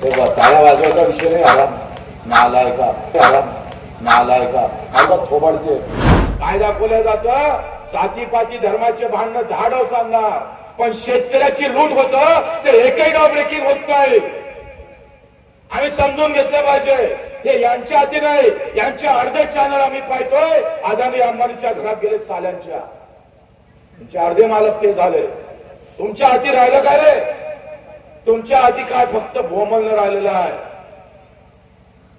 तेव्हा टाळ्या वाजवायचा विषय नाही आला नालायका मला थोबाडते काय दाखवलं जातं जातीपाती धर्माचे भांडण धाडव सांगणार पण शेतकऱ्याची लूट होत ते एकही गाव ब्रेकिंग होत नाही आम्ही समजून घेतलं पाहिजे हे यांच्या हाती नाही यांचे अर्धे चॅनल आम्ही पाहतोय अदानी अंबानीच्या घरात गेले साल्यांच्या तुमचे अर्धे मालक ते झाले तुमच्या हाती राहिलं काय रे तुमच्या हाती काय फक्त भोमलनं राहिलेलं आहे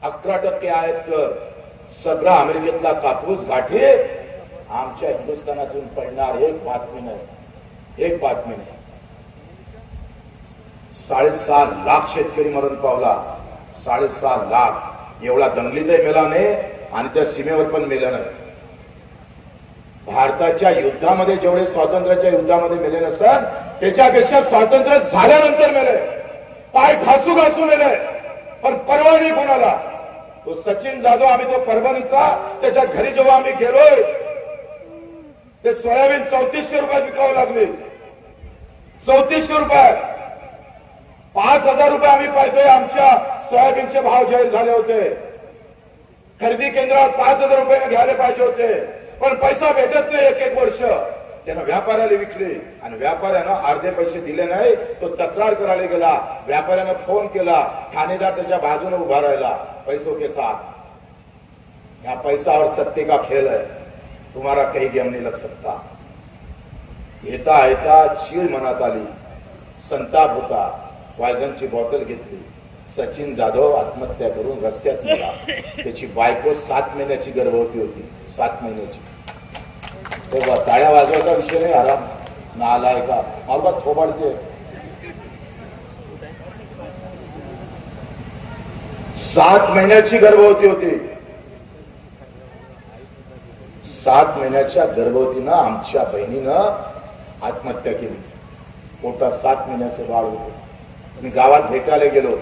11% आहेत तर सगळा अमेरिकेतला कापूस गाठी आमच्या हिंदुस्थानातून पडणार एक बातमी नाही 7.5 लाख शेतकरी मरण पावला 7.5 लाख एवढा दंगलीतही मेला नाही आणि त्या सीमेवर पण मेला नाही भारताच्या युद्धामध्ये जेवढे स्वातंत्र्याच्या युद्धामध्ये मेले नसतात त्याच्यापेक्षा स्वातंत्र्य झाल्यानंतर मेले पाय घासू मेले पण परवा नाही कोणाला तो सचिन जाधव आम्ही तो परभणीचा त्याच्या घरी जेव्हा आम्ही गेलोय ते सोयाबीन 3400 रुपयात विकावं लागले 3400 रुपयात 5000 रुपये आम्ही पाहतोय आमच्या सोयाबीनचे भाव जाहीर झाले होते खरेदी केंद्रावर 5000 रुपये घ्यायला पाहिजे होते पण पैसा भेटत नाही एक वर्ष त्यानं व्यापाऱ्याला विकले आणि व्यापाऱ्यानं अर्धे पैसे दिले नाही तो तक्रार करायला गेला व्यापाऱ्यानं फोन केला ठाणेदार त्याच्या बाजूने उभा राहिला पैसों के साथ यहाँ पैसा और सत्ते का खेल है तुम्हारा कहीं गेम नहीं लग सकता येता येता चीड मनात आली संताप होता पॉयझनची बॉटल घेतली सचिन जाधव आत्महत्या करून रस्त्यात निघाला त्याची बायको 7 महिन्याची गर्भवती होती 7 महिन्याची तेव्हा टाळ्या वाजवायचा विषय नाही आराम नालायका मला थोबाडते 7 महिन्याची गर्भवती होती 7 महिन्याच्या गर्भवतीनं आमच्या बहिणीनं आत्महत्या केली पोटात 7 महिन्याचं बाळ होतं मी गावात भेटायला गेलो